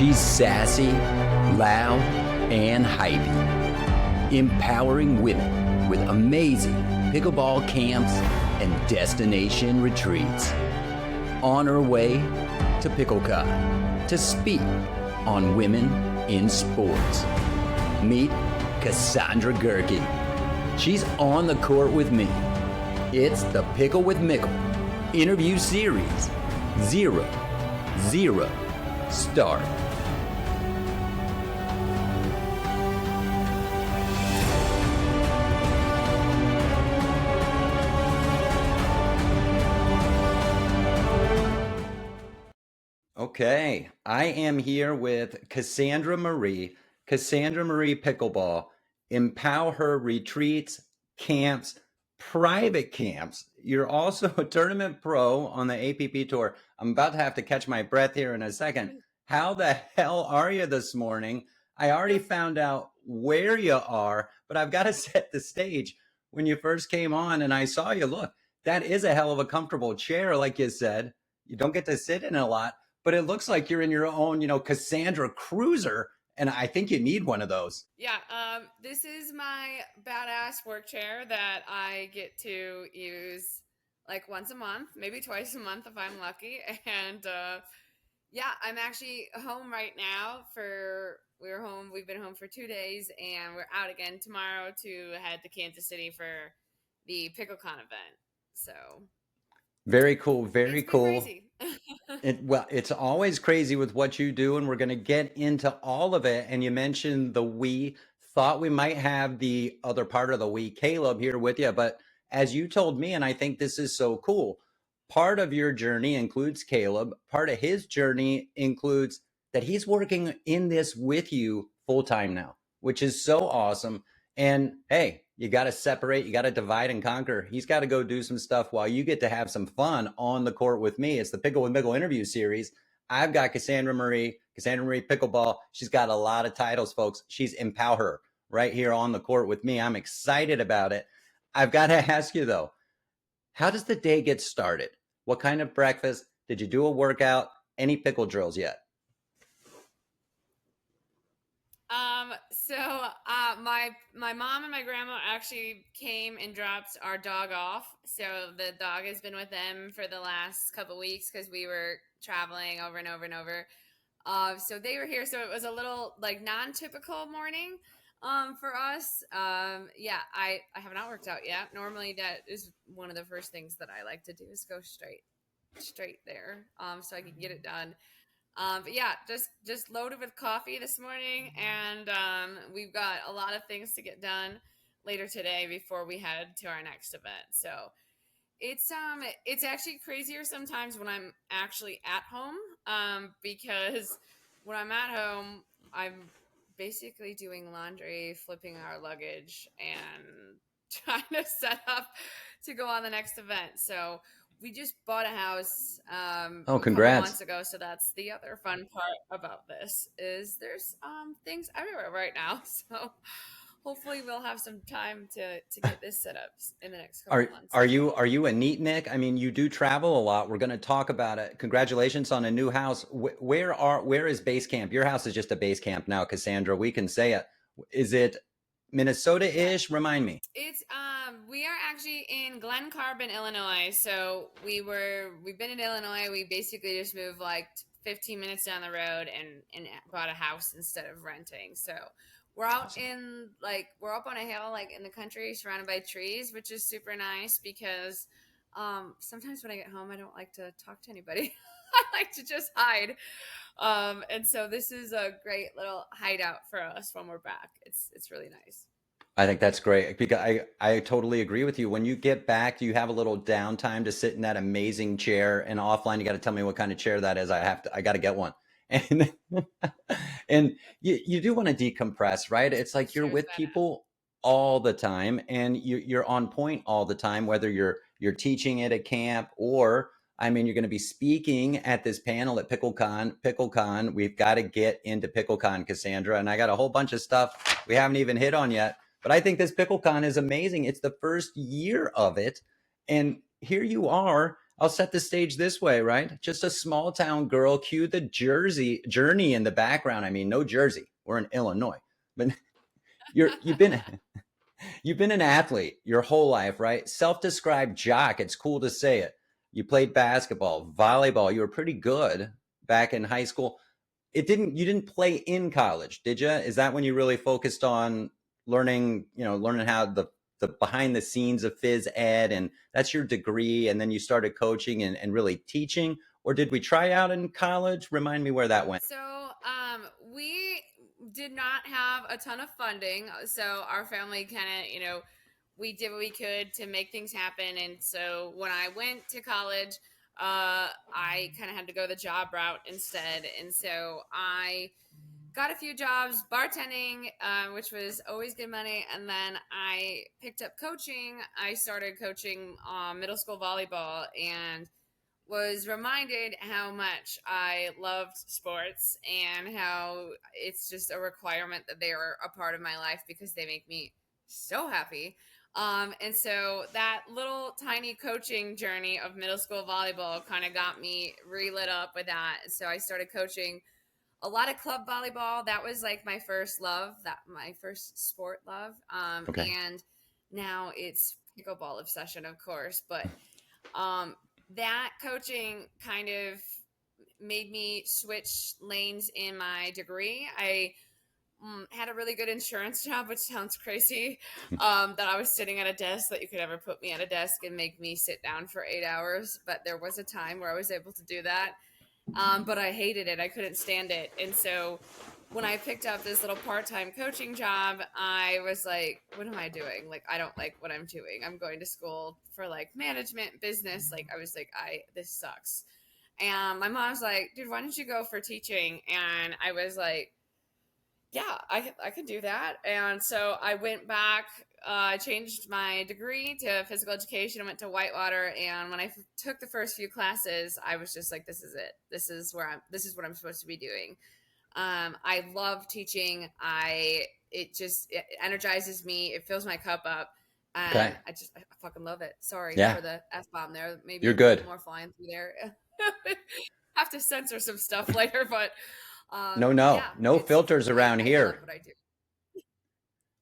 She's sassy, loud, and hypey, empowering women with amazing pickleball camps and destination retreats. On her way to Picklecon to speak on women in sports. Meet Kasandra Marie. She's on the court with me. It's the Pickle with Mickle interview series 0-0 start. Okay, I am here with Kasandra Marie, Kasandra Marie Pickleball, Empower Her Retreats, Camps, Private Camps. You're also a tournament pro on the APP Tour. I'm about to have to catch my breath here in a second. How the hell are you this morning? I already found out where you are, but I've got to set the stage. When you first came on and I saw you, look, that is a hell of a comfortable chair, like you said. You don't get to sit in it a lot. But it looks like you're in your own, Kasandra Cruiser, and I think you need one of those. Yeah, this is my badass work chair that I get to use like once a month, maybe twice a month if I'm lucky. And yeah, I'm actually home right now we've been home for 2 days, and we're out again tomorrow to head to Kansas City for the Picklecon event. So very cool, very it's been cool. crazy. It's always crazy with what you do, and we're going to get into all of it. And you mentioned the we thought we might have the other part of the we, Caleb, here with you. But as you told me, and I think this is so cool, part of your journey includes Caleb. Part of his journey includes that he's working in this with you full time now, which is so awesome. And hey, you got to separate, you got to divide and conquer. He's got to go do some stuff while you get to have some fun on the court with me. It's the Pickle with Mickle interview series. I've got Kasandra Marie Pickleball. She's got a lot of titles, folks. She's Empower Her right here on the court with me. I'm excited about it. I've got to ask you, though, how does the day get started? What kind of breakfast? Did you do a workout? Any pickle drills yet? My mom and my grandma actually came and dropped our dog off. So the dog has been with them for the last couple weeks because we were traveling over and over and over. So they were here. So it was a little like non-typical morning for us. Yeah, I have not worked out yet. Normally that is one of the first things that I like to do is go straight there so I can get it done. But yeah, just loaded with coffee this morning, and we've got a lot of things to get done later today before we head to our next event. So it's actually crazier sometimes when I'm actually at home, because when I'm at home, I'm basically doing laundry, flipping our luggage, and trying to set up to go on the next event. So we just bought a house Oh, a couple congrats. months ago, so that's the other fun part about this is there's things everywhere right now. So hopefully we'll have some time to get this set up in the next couple of months. Are you a neat Nick? I mean, you do travel a lot. We're going to talk about it. Congratulations on a new house. Where is base camp? Your house is just a base camp now, Kasandra. We can say it. Is it Minnesota-ish? Remind me. It's we are actually in Glen Carbon, Illinois. So we've been in Illinois. We basically just moved like 15 minutes down the road and bought a house instead of renting. So we're out Awesome. we're up on a hill like in the country surrounded by trees, which is super nice because sometimes when I get home I don't like to talk to anybody. I like to just hide. And so this is a great little hideout for us when we're back. It's really nice. I think that's great because I totally agree with you. When you get back, you have a little downtime to sit in that amazing chair, and offline you got to tell me what kind of chair that is. I got to get one. And and you do want to decompress, right? It's like you're with people all the time and you're on point all the time, whether you're teaching at a camp or I mean, you're going to be speaking at this panel at Picklecon. We've got to get into Picklecon, Kasandra, and I got a whole bunch of stuff we haven't even hit on yet. But I think this Picklecon is amazing. It's the first year of it. And here you are. I'll set the stage this way, right? Just a small town girl, cue the Jersey journey in the background. I mean, no Jersey. We're in Illinois. But you've been you've been an athlete your whole life, right? Self-described jock. It's cool to say it. You played basketball, volleyball. You were pretty good back in high school. You didn't play in college, did you? Is that when you really focused on learning how the behind the scenes of phys ed, and that's your degree, and then you started coaching and really teaching? Or did we try out in college? Remind me where that went. So, we did not have a ton of funding. So our family kind of, we did what we could to make things happen. And so when I went to college, I kind of had to go the job route instead. And so I got a few jobs bartending, which was always good money. And then I picked up coaching. I started coaching middle school volleyball, and was reminded how much I loved sports and how it's just a requirement that they are a part of my life because they make me so happy. And so that little tiny coaching journey of middle school volleyball kind of got me relit up with that. So I started coaching a lot of club volleyball. That was like my first love, that my first sport love. Okay. And now it's pickleball obsession, of course, but um, that coaching kind of made me switch lanes in my degree. I had a really good insurance job, which sounds crazy, that I was sitting at a desk, that you could ever put me at a desk and make me sit down for 8 hours. But there was a time where I was able to do that. But I hated it. I couldn't stand it. And so when I picked up this little part-time coaching job, I was like, what am I doing? Like, I don't like what I'm doing. I'm going to school for like management, business. Like, I was like, this sucks. And my mom's like, dude, why don't you go for teaching? And I was like, yeah, I can do that. And so I went back, changed my degree to physical education, and went to Whitewater. And when I took the first few classes, I was just like, this is it. This is what I'm supposed to be doing. I love teaching. It energizes me. It fills my cup up. And Okay. I fucking love it. Sorry Yeah, for the F bomb there. Maybe you're a couple good. more flying through there. Have to censor some stuff later, but No, no, yeah, no filters around I love here. what I do.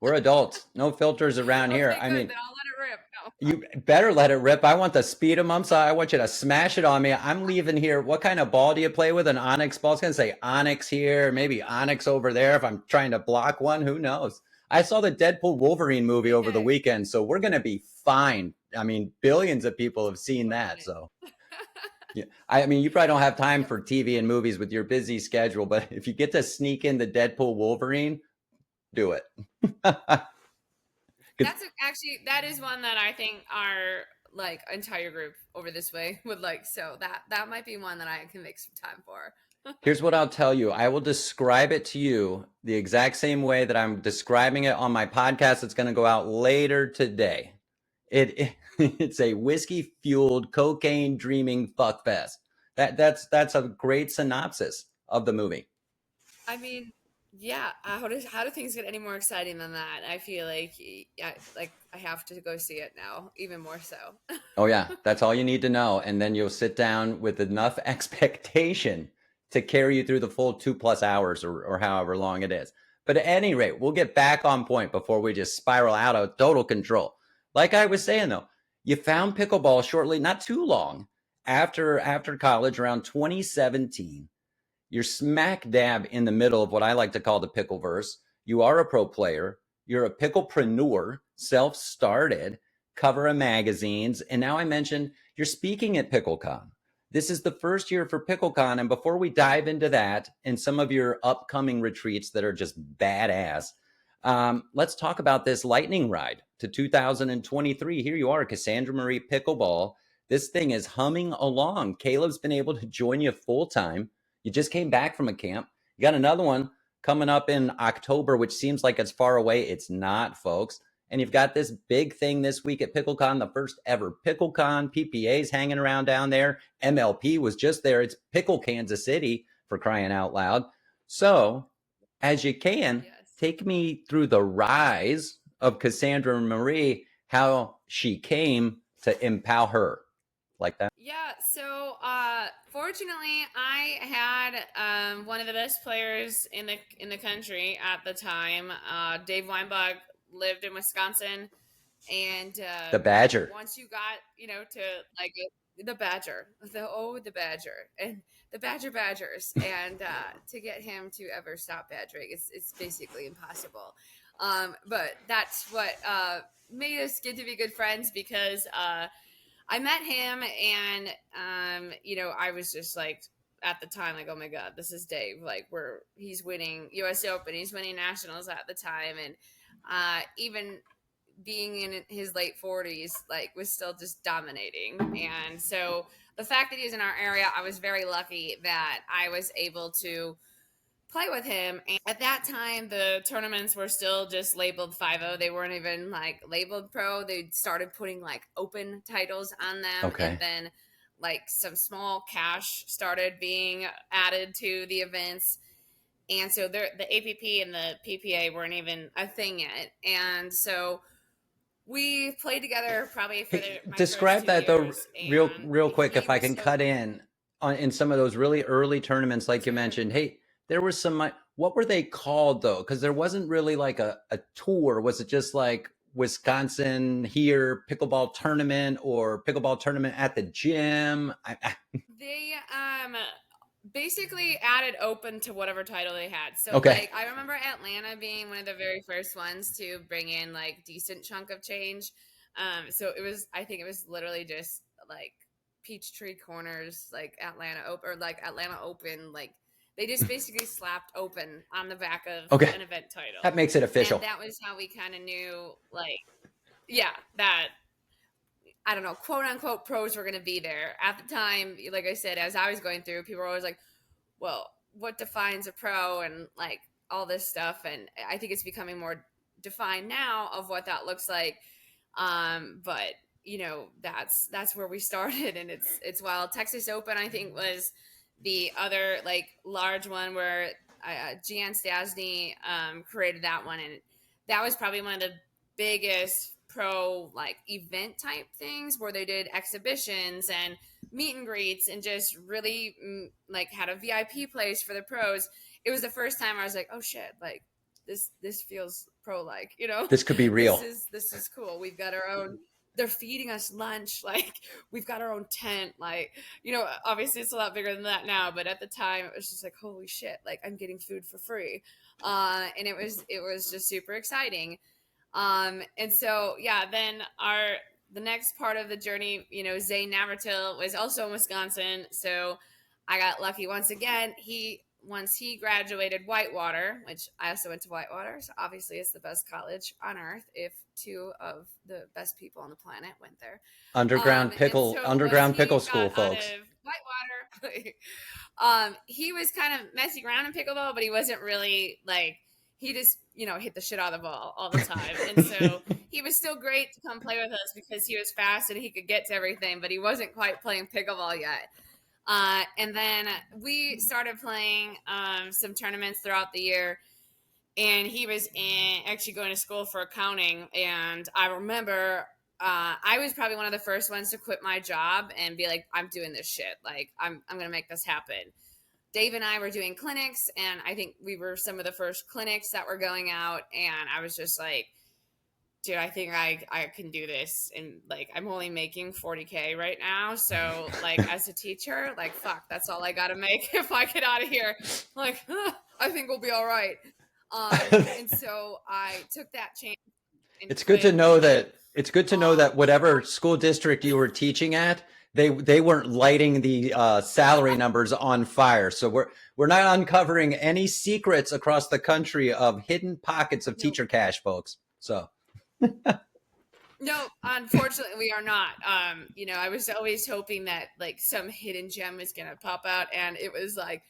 We're adults. No filters around here. Okay, I good. mean, Then I'll let it rip. No. you better let it rip. I want the speed of mumps. I want you to smash it on me. I'm leaving here. What kind of ball do you play with? An onyx ball? It's going to say onyx here, maybe onyx over there. If I'm trying to block one, who knows? I saw the Deadpool Wolverine movie over the Okay. weekend, so we're going to be fine. I mean, billions of people have seen We're on that. it. So, yeah. I mean, you probably don't have time Yep. for TV and movies with your busy schedule, but if you get to sneak in the Deadpool Wolverine, do it. Actually, that is one that I think our like entire group over this way would like. So that might be one that I can make some time for. Here's what I'll tell you. I will describe it to you the exact same way that I'm describing it on my podcast that's going to go out later today. It's a whiskey fueled cocaine dreaming fuck fest. That's a great synopsis of the movie. I mean, yeah. How do things get any more exciting than that? I feel like I have to go see it now, even more so. Oh yeah, that's all you need to know, and then you'll sit down with enough expectation to carry you through the full 2+ hours or however long it is. But at any rate, we'll get back on point before we just spiral out of total control. Like I was saying though, you found pickleball shortly, not too long after college, around 2017. You're smack dab in the middle of what I like to call the pickleverse. You are a pro player. You're a picklepreneur, self-started, cover of magazines. And now I mentioned you're speaking at Picklecon. This is the first year for Picklecon. And before we dive into that and some of your upcoming retreats that are just badass, let's talk about this lightning ride to 2023. Here you are, Kasandra Marie Pickleball. This thing is humming along. Caleb's been able to join you full time. You just came back from a camp. You got another one coming up in October, which seems like it's far away. It's not, folks. And you've got this big thing this week at Picklecon, the first ever Picklecon. PPA's hanging around down there. MLP was just there. It's Pickle, Kansas City, for crying out loud. So, as you can, Yes. take me through the rise of Kasandra Marie, how she came to empower her. like that? Yeah, so fortunately I had one of the best players in the country at the time. Dave Weinbach lived in Wisconsin, and The Badger. once you got to like the Badger, the Badger, and the Badgers, and to get him to ever stop badgering, it's basically impossible. But that's what made us get to be good friends, because I met him, and I was just like, at the time, like, oh my god, this is Dave. Like, he's winning U.S. Open, he's winning nationals at the time, and even being in his late 40s, like, was still just dominating. And so the fact that he was in our area, I was very lucky that I was able to play with him. And at that time, the tournaments were still just labeled 5-0. They weren't even like labeled pro. They started putting like open titles on them. And Okay. then like some small cash started being added to the events. And so the APP and the PPA weren't even a thing yet. And so we played together probably for Hey, my first describe 2 that though, years. And real quick, he if I was can so cut in on in some of those really early tournaments, like you sure. mentioned. Hey, there was some. What were they called though? Because there wasn't really like a tour. Was it just like Wisconsin here pickleball tournament or pickleball tournament at the gym? They basically added open to whatever title they had. So Okay, like I remember Atlanta being one of the very first ones to bring in like decent chunk of change. So I think it was literally just like Peachtree Corners, like Atlanta Open, or like Atlanta Open, like they just basically slapped open on the back of okay, an event title. that makes it And official. that was how we kind of knew, like, yeah, that, I don't know, quote unquote pros were going to be there. At the time, like I said, as I was going through, people were always like, well, what defines a pro, and like all this stuff. And I think it's becoming more defined now of what that looks like. But that's where we started, and it's wild. Texas Open, I think, was the other like large one where Gian Stasny created that one, and that was probably one of the biggest pro like event type things where they did exhibitions and meet and greets, and just really like had a VIP place for the pros. It was the first time I was like, oh shit, like this feels pro like, This could be real. this is cool. We've got our own, they're feeding us lunch, like we've got our own tent, like, obviously it's a lot bigger than that now, but at the time it was just like, holy shit, like I'm getting food for free. And it was just super exciting. And so yeah, then the next part of the journey, Zane Navratil was also in Wisconsin, so I got lucky once again. Once he graduated Whitewater, which I also went to Whitewater, so obviously it's the best college on earth if two of the best people on the planet went there. And so once Underground he pickle got school, out folks. of Whitewater, he was kind of messing around in pickleball, but he wasn't really like, he just hit the shit out of the ball all the time. And so he was still great to come play with us because he was fast and he could get to everything, but he wasn't quite playing pickleball yet. And then we started playing some tournaments throughout the year, and he was actually going to school for accounting. And I remember I was probably one of the first ones to quit my job and be like, I'm doing this shit. Like, I'm going to make this happen. Dave and I were doing clinics, and I think we were some of the first clinics that were going out. And I was just like, dude, I think I can do this. And like, I'm only making 40K right now. So like, as a teacher, like, fuck, that's all I got to make if I get out of here. Like, I think we'll be all right. And so I took that chance and It's good to quit. know that whatever Before, school district you were teaching at, they weren't lighting the salary numbers on fire. So we're not uncovering any secrets across the country of hidden pockets of no, teacher cash, folks. So no, unfortunately, we are not. I was always hoping that like some hidden gem is gonna pop out, and it was like,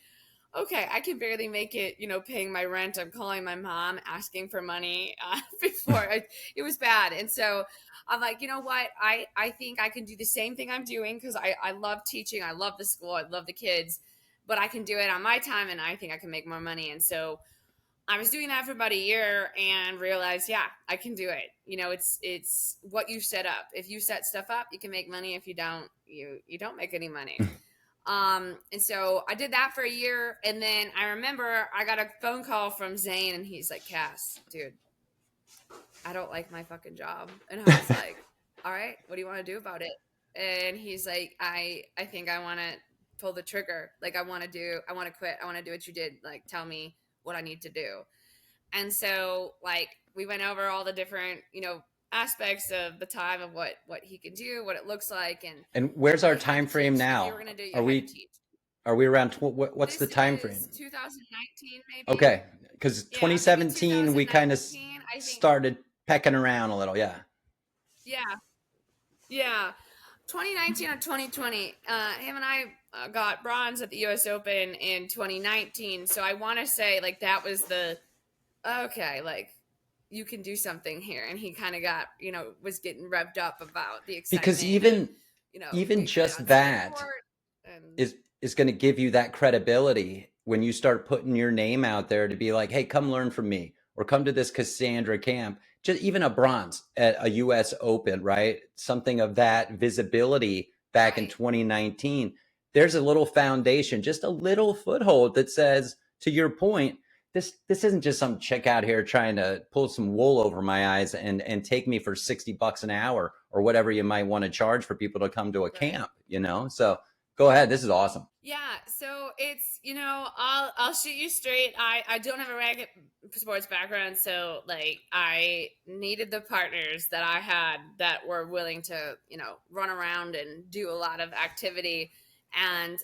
okay, I can barely make it, paying my rent. I'm calling my mom asking for money it was bad. And so I'm like, you know what? I think I can do the same thing I'm doing because I love teaching. I love the school. I love the kids, but I can do it on my time, and I think I can make more money. And so I was doing that for about a year and realized, yeah, I can do it. It's what you set up. If you set stuff up, you can make money. If you don't, you don't make any money. And so I did that for a year, and then I remember I got a phone call from Zane, and he's like, "Cass, dude, I don't like my fucking job." And I was like, "All right, what do you want to do about it?" And he's like, I think I want to pull the trigger. Like I want to quit. I want to do what you did. Like tell me what I need to do." And so like we went over all the different, aspects of the time of what he can do, what it looks like, And where's our you had time to frame teach. If you now? were going to do it, you Are had to we teach. are we around what's the This time is frame? 2019 maybe. Okay, because Yeah, maybe 2017 we kind of 2019, I think. started pecking around a little. Yeah. Yeah. Yeah. 2019 or 2020, him and I got bronze at the US Open in 2019. So I want to say like that was the okay, like you can do something here. And he kind of got, was getting revved up about the Because excitement of, even being played just on city that court. And is going to give you that credibility when you start putting your name out there to be like, hey, come learn from me or come to this Kasandra camp. Just even a bronze at a US Open, right? Something of that visibility back in right. 2019. There's a little foundation, just a little foothold that says, to your point, this isn't just some chick out here trying to pull some wool over my eyes and take me for $60 an hour or whatever you might want to charge for people to come to a Right. camp, So go ahead. This is awesome. Yeah, so it's I'll shoot you straight. I don't have a racket sports background, so like I needed the partners that I had that were willing to run around and do a lot of activity, and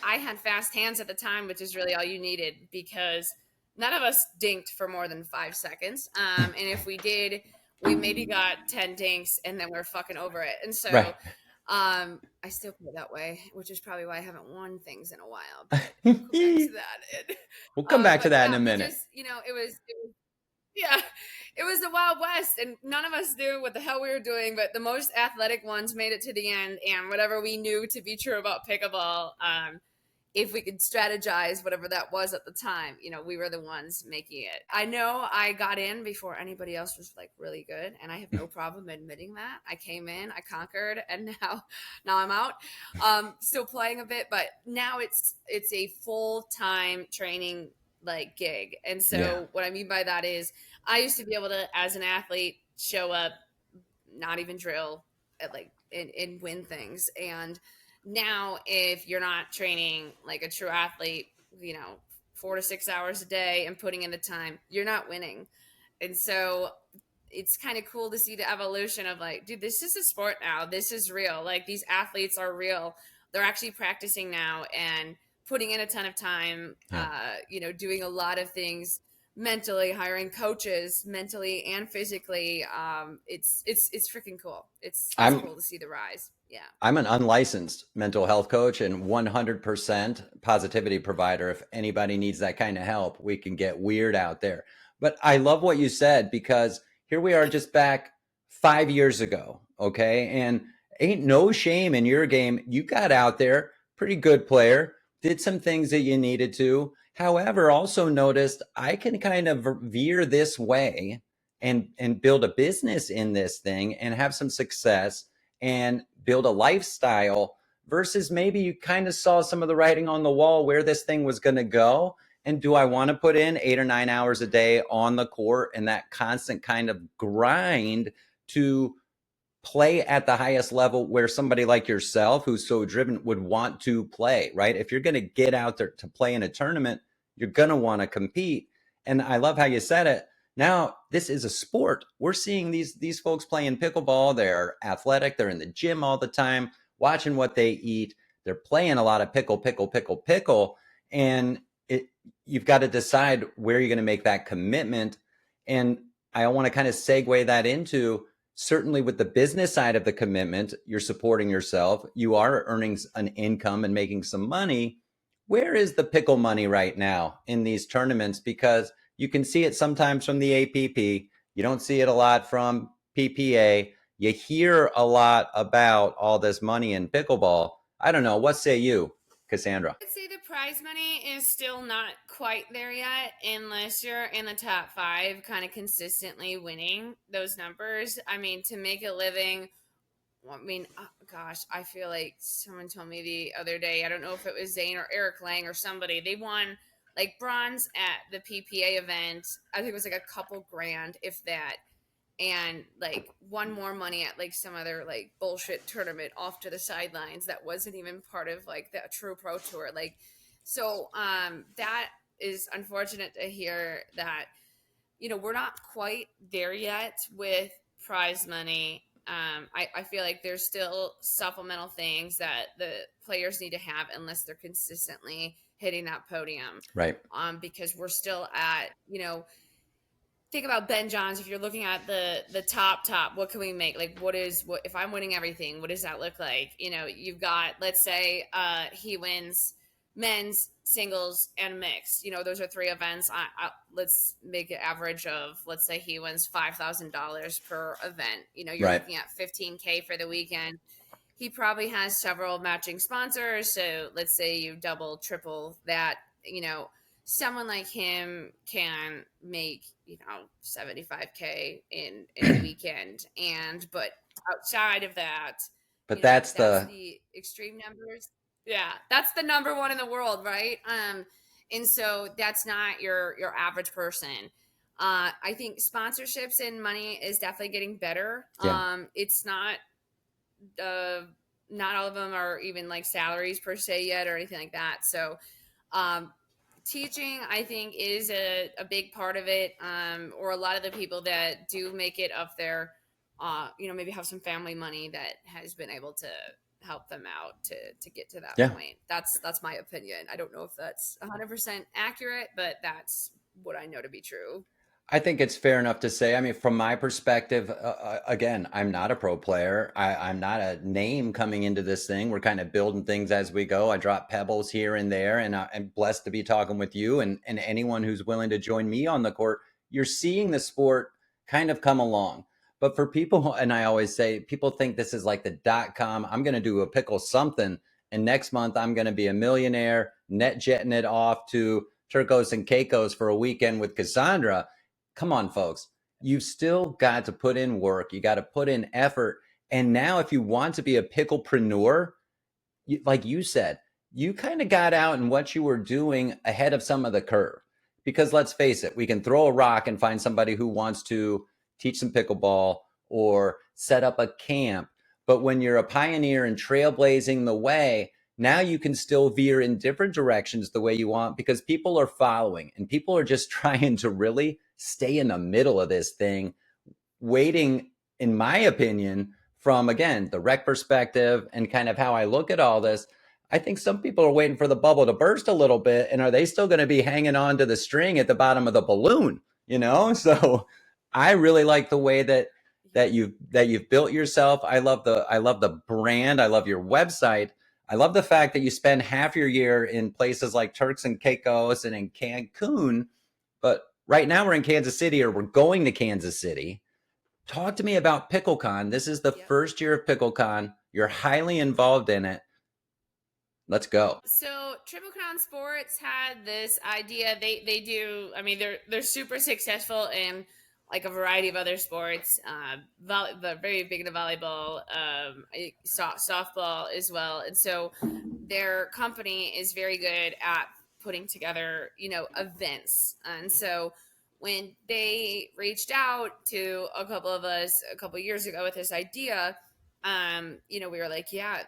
I had fast hands at the time, which is really all you needed because none of us dinked for more than 5 seconds, and if we did, we maybe got 10 dinks, and then we're fucking over it, and Right. so. I still play that way, which is probably why I haven't won things in a while. But we'll come back to that. We'll come back to But that in yeah, a we minute. just, yeah, it was the Wild West, and none of us knew what the hell we were doing. But the most athletic ones made it to the end, and whatever we knew to be true about pickleball, if we could strategize whatever that was at the time, we were the ones making it. I know I got in before anybody else was like really good, and I have no problem admitting that. I came in, I conquered, and now I'm out. Still playing a bit, but now it's a full-time training like gig. And Yeah. so what I mean by that is I used to be able to, as an athlete, show up, not even drill at like and win things. And now if you're not training like a true athlete, 4 to 6 hours a day and putting in the time, you're not winning. And so it's kind of cool to see the evolution of like, dude, this is a sport now. This is real. Like these athletes are real. They're actually practicing now and putting in a ton of time, Yeah. doing a lot of things mentally, hiring coaches mentally and physically. It's freaking cool. It's I'm cool to see the rise. Yeah. I'm an unlicensed mental health coach and 100% positivity provider. If anybody needs that kind of help, we can get weird out there. But I love what you said because here we are just back 5 years ago. Okay. And ain't no shame in your game. You got out there, pretty good player, did some things that you needed to. However, also noticed I can kind of veer this way and build a business in this thing and have some success and build a lifestyle versus maybe you kind of saw some of the writing on the wall where this thing was going to go. And do I want to put in 8 or 9 hours a day on the court and that constant kind of grind to play at the highest level where somebody like yourself who's so driven would want to play, right? If you're going to get out there to play in a tournament, you're going to want to compete. And I love how you said it. Now, this is a sport. We're seeing these folks playing pickleball. They're athletic. They're in the gym all the time, watching what they eat. They're playing a lot of pickle. And you've got to decide where you're going to make that commitment. And I want to kind of segue that into certainly with the business side of the commitment, you're supporting yourself. You are earning an income and making some money. Where is the pickle money right now in these tournaments? Because you can see it sometimes from the APP. You don't see it a lot from PPA. You hear a lot about all this money in pickleball. I don't know. What say you? Cassandra? I'd say the prize money is still not quite there yet, unless you're in the top five, kind of consistently winning those numbers. I mean, to make a living, I mean, gosh, I feel like someone told me the other day, I don't know if it was Zane or Eric Lang or somebody, they won like bronze at the PPA event. I think it was like a couple grand, if that, and like won more money at like some other like bullshit tournament off to the sidelines that wasn't even part of like the true pro tour. Like, so that is unfortunate to hear that, you know, we're not quite there yet with prize money. I feel like there's still supplemental things that the players need to have unless they're consistently hitting that podium. Right. Because we're still at, you know, think about Ben Johns. If you're looking at the top, what can we make? Like, what if I'm winning everything? What does that look like? You know, you've got, let's say he wins men's singles and mixed. You know, those are three events. Let's make an average of, let's say he wins $5,000 per event. You know, you're Right. looking at 15K for the weekend. He probably has several matching sponsors. So let's say you double, triple that. You know, someone like him can make, you know, 75K in a weekend, but outside of that, But you know, that's that's the the extreme numbers. Yeah, that's the number one in the world, right? And so that's not your average person. I think sponsorships and money is definitely getting better. yeah. It's not uh, not all of them are even like salaries per se yet or anything like that. So um, teaching, I think, is a big part of it. Or a lot of the people that do make it up there, you know, maybe have some family money that has been able to help them out to get to that Yeah. point. That's my opinion. I don't know if that's 100% accurate, but that's what I know to be true. I think it's fair enough to say. I mean, from my perspective, again, I'm not a pro player. I'm not a name coming into this thing. We're kind of building things as we go. I drop pebbles here and there, and I'm blessed to be talking with you and anyone who's willing to join me on the court. You're seeing the sport kind of come along. But for people, and I always say, people think this is like the .com. I'm going to do a pickle something, and next month I'm going to be a millionaire, net jetting it off to Turcos and Caicos for a weekend with Cassandra. Come on, folks. You've still got to put in work. You got to put in effort. And now, if you want to be a picklepreneur, like you said, you kind of got out in what you were doing ahead of some of the curve. Because let's face it, we can throw a rock and find somebody who wants to teach some pickleball or set up a camp. But when you're a pioneer and trailblazing the way, now you can still veer in different directions the way you want because people are following and people are just trying to really stay in the middle of this thing, waiting, in my opinion, from again, the rec perspective and kind of how I look at all this. I think some people are waiting for the bubble to burst a little bit. And are they still going to be hanging on to the string at the bottom of the balloon? You know, so I really like the way that you've built yourself. I love the brand. I love your website. I love the fact that you spend half your year in places like Turks and Caicos and in Cancun, but right now we're in Kansas City, or we're going to Kansas City. Talk to me about Picklecon. This is the Yep. first year of Picklecon. You're highly involved in it. Let's go. So Triple Crown Sports had this idea. They do. I mean, they're super successful in like a variety of other sports. They're very big into volleyball, softball as well. And so their company is very good at putting together, you know, events. And so when they reached out to a couple of us a couple of years ago with this idea, you know, we were like, yeah,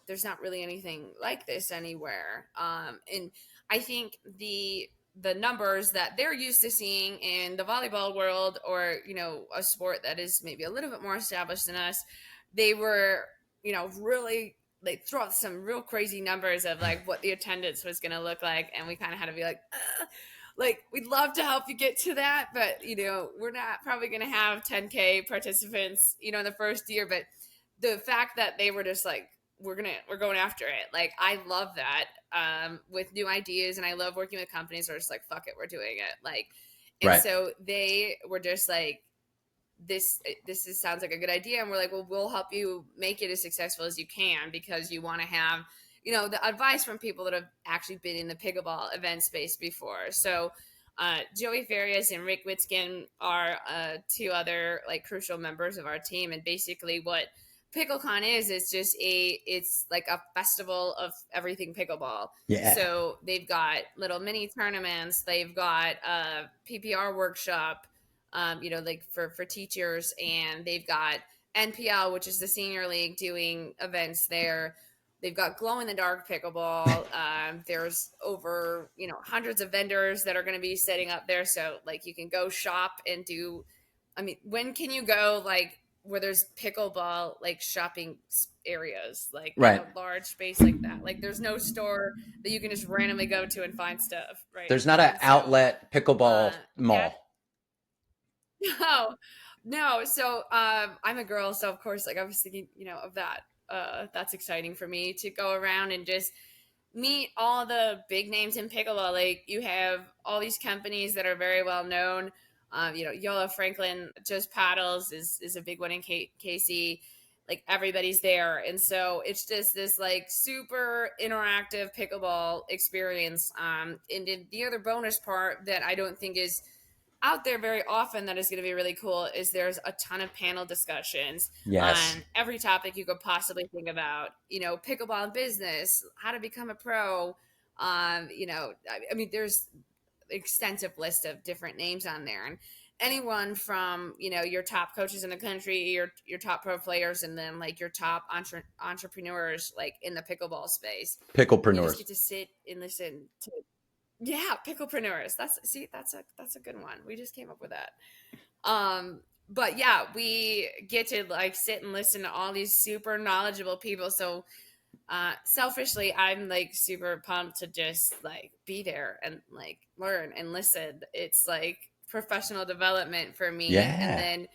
there's not really anything like this anywhere. And I think the numbers that they're used to seeing in the volleyball world, or, you know, a sport that is maybe a little bit more established than us, they were, you know, really, they throw out some real crazy numbers of like what the attendance was going to look like. And we kind of had to be like, we'd love to help you get to that, but, you know, we're not probably going to have 10K participants, you know, in the first year. But the fact that they were just like, we're going after it. Like, I love that, with new ideas. And I love working with companies that are just like, fuck it, we're doing it. Like, and Right. so they were just like, sounds like a good idea. And we're like, well, we'll help you make it as successful as you can, because you want to have the advice from people that have actually been in the pickleball event space before. So Joey Farias and Rick Witzkin are two other like crucial members of our team, and basically what Picklecon is just it's like a festival of everything pickleball. Yeah. So they've got little mini tournaments, they've got a PPR workshop, like for teachers, and they've got NPL, which is the senior league, doing events there. They've got glow in the dark pickleball. There's over hundreds of vendors that are going to be setting up there, so like you can go shop and do. I mean, when can you go like where there's pickleball like shopping areas like in Right. a large space like that? Like there's no store that you can just randomly go to and find stuff, right? There's not an And so outlet pickleball that mall. no, no. So I'm a girl, so of course, like I was thinking, of that. That's exciting for me to go around and just meet all the big names in pickleball. Like you have all these companies that are very well known. Yola Franklin just paddles is a big one in KC. Like everybody's there, and so it's just this like super interactive pickleball experience. And the other bonus part that I don't think is out there very often that is going to be really cool is there's a ton of panel discussions Yes. on every topic you could possibly think about. Pickleball in business, how to become a pro. I mean, there's extensive list of different names on there, and anyone from your top coaches in the country, your top pro players, and then like your top entrepreneurs like in the pickleball space. You just Picklepreneurs. get to sit and listen to yeah, picklepreneurs. That's a good one. We just came up with that. But yeah, we get to like sit and listen to all these super knowledgeable people. So selfishly, I'm like super pumped to just like be there and like learn and listen. It's like professional development for me. And Yeah. then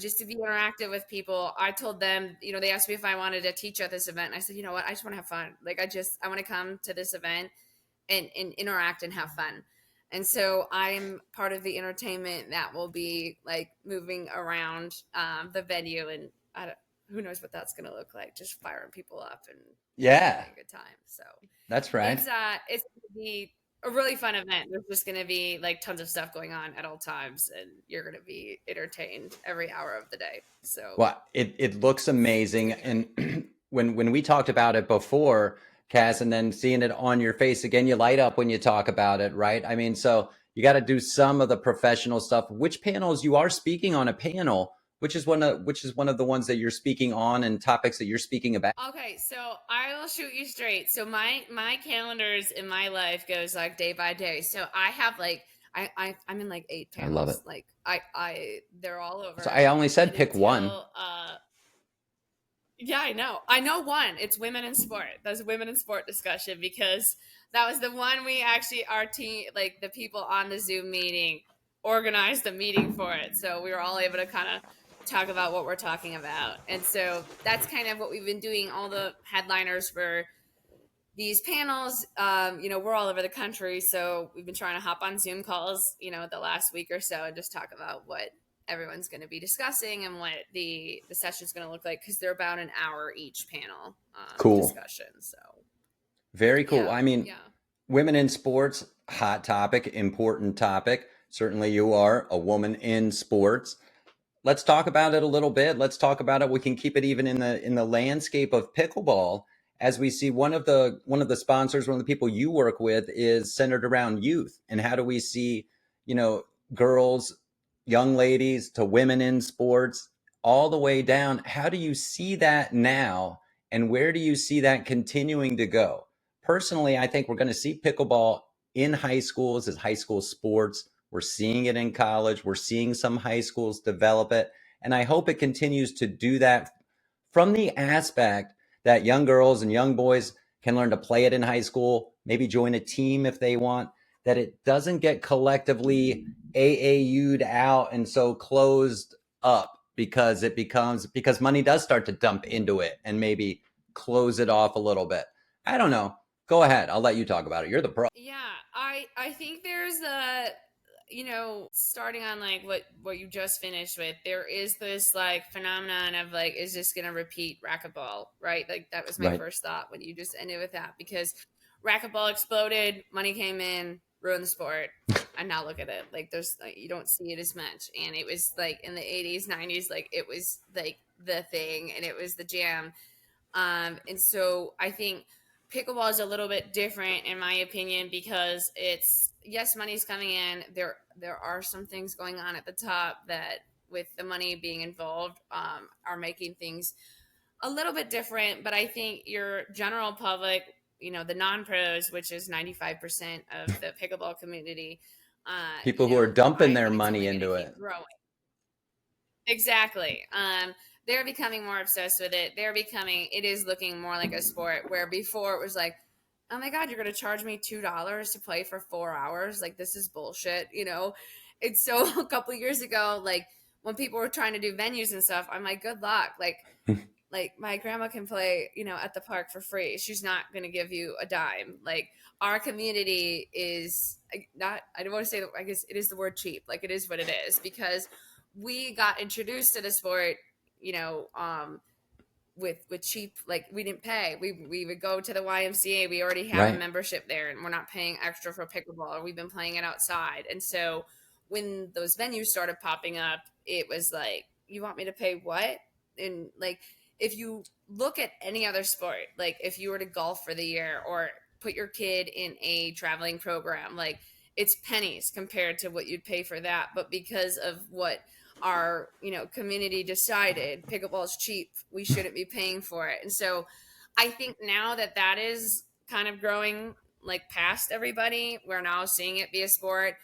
just to be interactive with people. I told them, they asked me if I wanted to teach at this event, and I said, you know what, I just want to have fun. Like I want to come to this event and interact and have fun. And so I'm part of the entertainment that will be like moving around the venue, and who knows what that's going to look like, just firing people up and Yeah. having a good time. So That's right. it's going to be a really fun event. There's just going to be like tons of stuff going on at all times, and you're going to be entertained every hour of the day. So Well, it looks it's amazing. going to be great. And when we talked about it before, Cass, and then seeing it on your face again, you light up when you talk about it, right? I mean, so you got to do some of the professional stuff. Which panels you are speaking on a panel? Which is one of the ones that you're speaking on and topics that you're speaking about? Okay, so I will shoot you straight. So my calendars in my life goes like day by day. So I have like I'm in like 8 I love it. panels. Like I they're all So over. I only said And pick one. until yeah, I know. I know one. It's women in sport. That's a women in sport discussion, because that was the one we actually our team, like the people on the Zoom meeting, organized a meeting for it. So we were all able to kind of talk about what we're talking about. And so that's kind of what we've been doing. All the headliners for these panels, we're all over the country, so we've been trying to hop on Zoom calls, the last week or so, and just talk about what everyone's going to be discussing and what the session's going to look like, because they're about an hour each panel Cool. discussion. So Very cool. yeah, I mean, yeah. women in sports, hot topic, important topic. Certainly you are a woman in sports. Let's talk about it a little bit. Let's talk about it. We can keep it even in the landscape of pickleball, as we see one of the sponsors, one of the people you work with is centered around youth. And how do we see, you know, girls, young ladies to women in sports, all the way down? How do you see that now? And where do you see that continuing to go? Personally, I think we're going to see pickleball in high schools as high school sports. We're seeing it in college. We're seeing some high schools develop it. And I hope it continues to do that from the aspect that young girls and young boys can learn to play it in high school, maybe join a team if they want, that it doesn't get collectively AAU'd out and so closed up, because money does start to dump into it and maybe close it off a little bit. I don't know. Go ahead. I'll let you talk about it. You're the pro. Yeah, I think there's a starting on like what you just finished with, there is this like phenomenon of like, is this going to repeat racquetball, right? Like that was my Right. first thought when you just ended with that, because racquetball exploded, money came in, ruined the sport, and now look at it. Like there's like, you don't see it as much, and it was like in the 80s, 90s, like it was like the thing, and it was the jam. And so I think pickleball is a little bit different in my opinion, because it's, yes, money's coming in. There are some things going on at the top that, with the money being involved, are making things a little bit different. But I think your general public, the non-pros, which is 95% of the pickleball community, People who are dumping I their think it's money only going to into keep it. growing. Exactly. They're becoming more obsessed with it. It is looking more like a sport, where before it was like, oh my God, you're going to charge me $2 to play for 4 hours. Like, this is bullshit. And so a couple years ago, like when people were trying to do venues and stuff, I'm like, good luck. Like my grandma can play, at the park for free. She's not going to give you a dime. Like our community is not, I don't want to say, I guess it is the word cheap. Like it is what it is, because we got introduced to the sport, you know, um, with cheap, like we didn't pay. We would go to the YMCA. We already have a Right. membership there, and we're not paying extra for pickleball. We've been playing it outside. And so when those venues started popping up, it was like, you want me to pay what? And like, if you look at any other sport, like if you were to golf for the year or put your kid in a traveling program, like it's pennies compared to what you'd pay for that. But because of what our community decided, pickleball is cheap, we shouldn't be paying for it. And so I think now that is kind of growing like past everybody, we're now seeing it be a sport.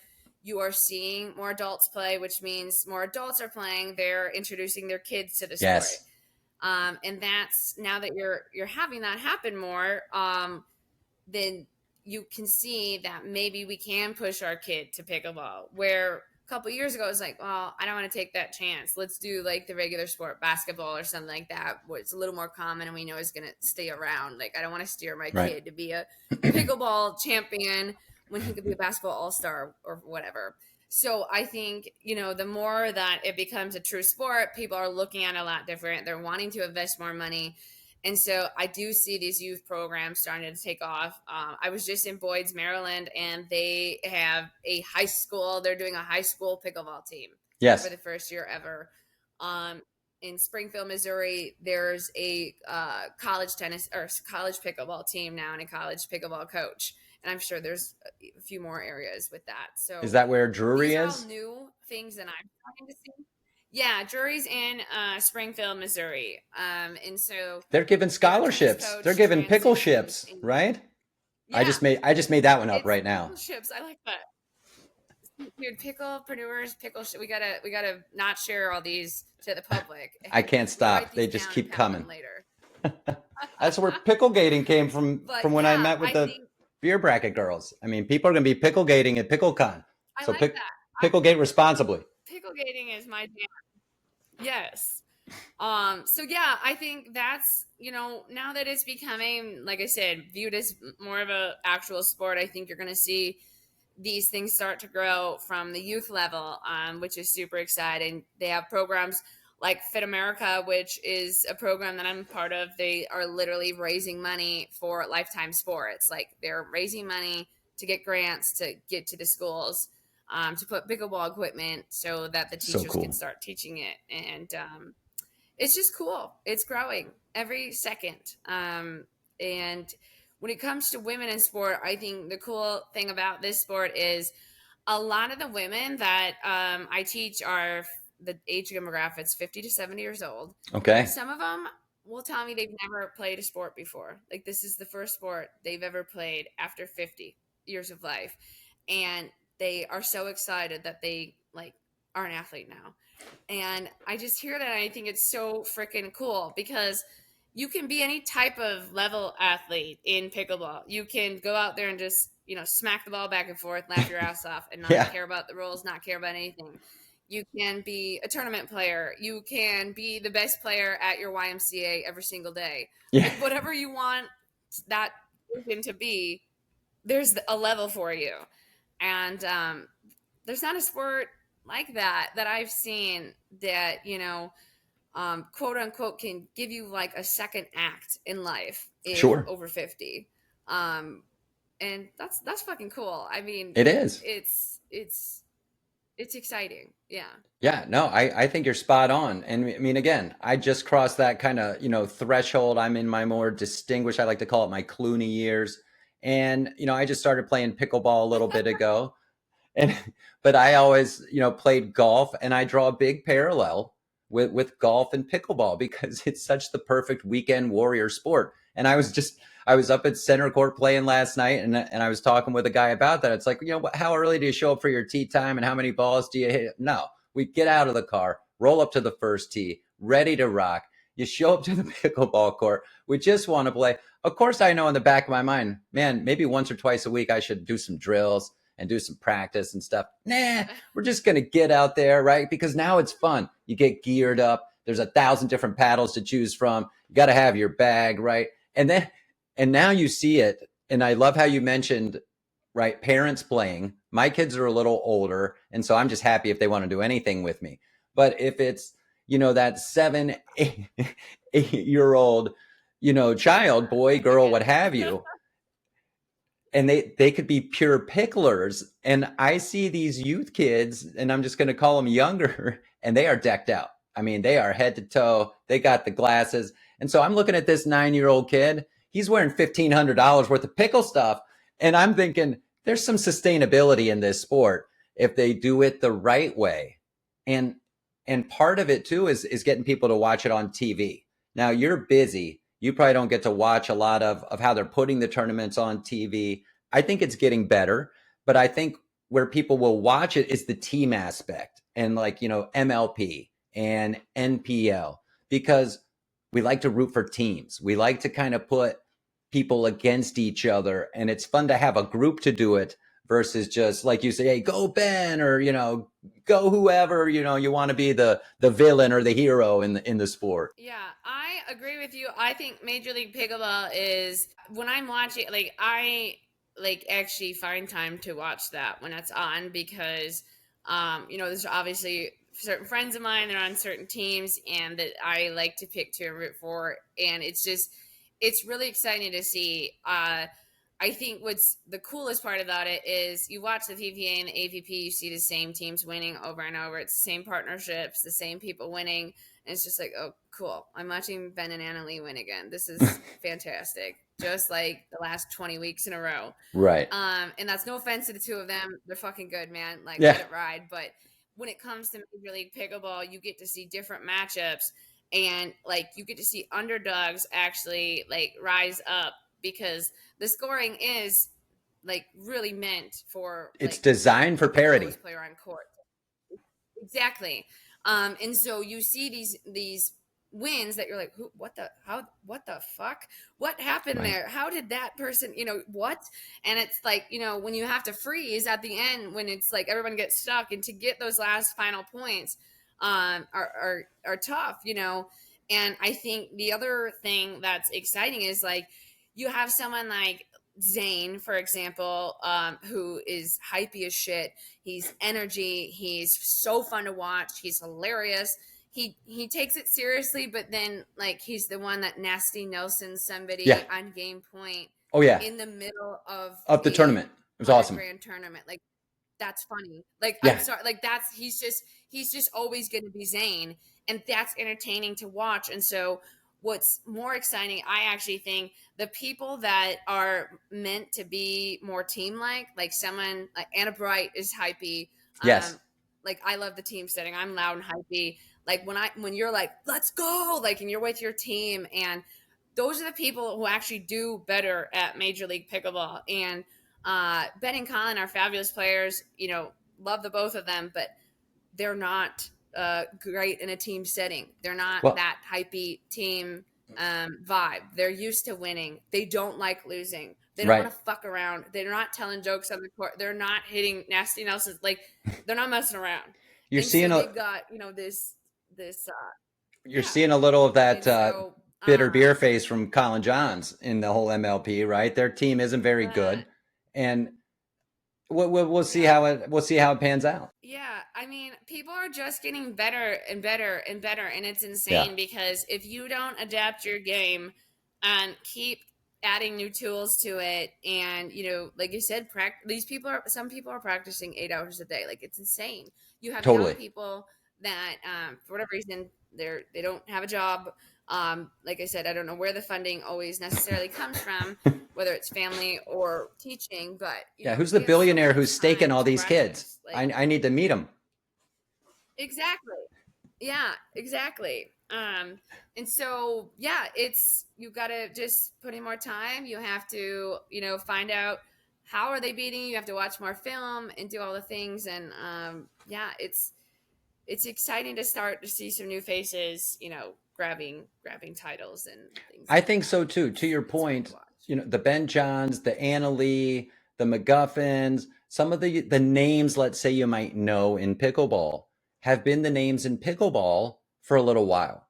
You are seeing more adults play, which means more adults are playing, they're introducing their kids to the sport. Yes. And that's, now that you're having that happen more, then you can see that maybe we can push our kid to pickleball, where a couple years ago it was like, well, I don't want to take that chance, let's do like the regular sport, basketball or something like that, where it's a little more common and we know is going to stay around. Like I don't want to steer my Right. kid to be a pickleball champion when he could be a basketball all-star or whatever. So I think, the more that it becomes a true sport, people are looking at it a lot different, they're wanting to invest more money. And so I do see these youth programs starting to take off. I was just in Boyd's, Maryland, and they have a high school. They're doing a high school pickleball team for Yes. the first year ever. Um, in Springfield, Missouri, there's a college tennis or college pickleball team now, and a college pickleball coach. And I'm sure there's a few more areas with that. Is So that where Drury these are all is? new things that I'm starting to see. Yeah, Drury's in Springfield, Missouri. And so They're giving their tennis scholarships. They're coach giving pickle transitioned. ships, And right? yeah, I just made that one up it's right now. pickle ships. I like that. Dude, picklepreneurs, we gotta not share all these to the public. I can't I'm gonna write stop. They these just down and keep pass coming. them later. That's where pickle gating came from But when I yeah, met with I the think beer bracket girls. I mean, people are going to be pickle gating at Picklecon. I So like that. pickle gate responsibly. Pickle gating is my jam. Yes. So yeah, I think that's, now that it's becoming, like I said, viewed as more of a actual sport, I think you're going to see these things start to grow from the youth level, which is super exciting. They have programs like Fit America, which is a program that I'm part of. They are literally raising money for Lifetime Sports. Like they're raising money to get grants to get to the schools, to put pickleball equipment so that the So teachers can cool. start teaching it. And it's just cool. It's growing every second. And when it comes to women in sport, I think the cool thing about this sport is a lot of the women that I teach are the age demographics 50 to 70 years old. Okay. Some of them will tell me they've never played a sport before. Like this is the first sport they've ever played after 50 years of life. And they are so excited that they like are an athlete now. And I just hear that and I think it's so freaking cool, because you can be any type of level athlete in pickleball. You can go out there and just, smack the ball back and forth, laugh your ass off, and not Yeah. care about the rules, not care about anything. You can be a tournament player. You can be the best player at your YMCA every single day. Yeah. Like whatever you want that to be, there's a level for you. And there's not a sport like that I've seen that, quote unquote, can give you like a second act in life if Sure. over 50. Um, and that's fucking cool. I mean, It is. it's exciting. Yeah. Yeah, no, I think you're spot on. And I mean, again, I just crossed that kind of, threshold. I'm in my more distinguished, I like to call it my Clooney years. And, I just started playing pickleball a little bit ago. And but I always, played golf, and I draw a big parallel with golf and pickleball because it's such the perfect weekend warrior sport. And I was up at center court playing last night, and I was talking with a guy about that. It's like, how early do you show up for your tee time, and how many balls do you hit? No, we get out of the car, roll up to the first tee, ready to rock. You show up to the pickleball court. We just want to play. Of course, I know in the back of my mind, man, maybe once or twice a week I should do some drills and do some practice and stuff. Nah, we're just going to get out there, right? Because now it's fun. You get geared up. There's 1,000 different paddles to choose from. You got to have your bag, right? And now you see it. And I love how you mentioned, right, parents playing. My kids are a little older. And so I'm just happy if they want to do anything with me. But if it's, that 7, 8 year old, child, boy, girl, what have you, and they could be pure picklers. And I see these youth kids, and I'm just going to call them younger, and they are decked out. I mean, they are head to toe. They got the glasses. And so I'm looking at this 9-year-old kid. He's wearing $1,500 worth of pickle stuff. And I'm thinking there's some sustainability in this sport if they do it the right way. And part of it too is getting people to watch it on TV. Now you're busy. You probably don't get to watch a lot of how they're putting the tournaments on TV. I think it's getting better, but I think where people will watch it is the team aspect and like, MLP and NPL, because we like to root for teams. We like to kind of put people against each other, and it's fun to have a group to do it versus just like you say, hey, go Ben, or go whoever, you want to be the villain or the hero in the sport. Yeah, I agree with you. I think Major League Pickleball is, when I'm watching, like I like actually find time to watch that when it's on, because there's obviously certain friends of mine that are on certain teams and that I like to pick to root for, and it's really exciting to see. I think what's the coolest part about it is you watch the PPA and the AVP, you see the same teams winning over and over. It's the same partnerships, the same people winning. And it's just like, oh, cool. I'm watching Ben and Anna Lee win again. This is fantastic. Just like the last 20 weeks in a row. Right. And that's no offense to the two of them. They're fucking good, man. Like, Yeah. let it ride. But when it comes to Major League Pickleball, you get to see different matchups, and like you get to see underdogs actually like rise up, because the scoring is like really meant for It's like designed for the parity. lowest player on court. Exactly. And so you see these wins that you're like, who, what the fuck? What happened Right. there? How did that person, what? And it's like, when you have to freeze at the end, when it's like everyone gets stuck, and to get those last final points are tough, And I think the other thing that's exciting is like you have someone like Zane, for example, who is hypey as shit. He's energy. He's so fun to watch. He's hilarious. He takes it seriously, but then like he's the one that nasty Nelson somebody Yeah. on game point. Oh yeah. In the middle of the tournament. It was on awesome. a grand tournament. Like that's funny. Like Yeah. I'm sorry. Like he's just always going to be Zane, and that's entertaining to watch. And so what's more exciting, I actually think the people that are meant to be more team like someone like Anna Bright is hypey. Yes. Like I love the team setting. I'm loud and hypey. Like when you're like, let's go, like, and you're with your team, and those are the people who actually do better at Major League Pickleball. And Ben and Colin are fabulous players. Love the both of them, but they're not great in a team setting. They're not that hypey team vibe. They're used to winning. They don't like losing. They don't want to fuck around. They're not telling jokes on the court. They're not hitting nasty Nelsons. Like they're not messing around. You're and seeing so they've got this. You're seeing a little of that so, bitter beer face from Colin Johns in the whole MLP, right? Their team isn't very good, and We'll see Yeah. how it pans out. Yeah, I mean, people are just getting better and better and better, and it's Yeah, insane because if you don't adapt your game and keep adding new tools to it, and like you said, some people are practicing 8 hours a day, like it's insane. You have young totally. people that, for whatever reason, they don't have a job. Like I said, I don't know where the funding always necessarily comes from, whether it's family or teaching, but Yeah, who's the we have so billionaire who's much staking time all to these kids? practice. Like, I need to meet him. exactly. Yeah, exactly. And so yeah, it's you gotta just put in more time. You have to, find out how are they beating you. You have to watch more film and do all the things. And yeah, it's exciting to start to see some new faces, grabbing titles and things I like think that. so too. To your It's fun to point, watch. the Ben Johns, the Anna Lee, the McGuffins, some of the names, let's say you might know in pickleball, have been the names in pickleball for a little while.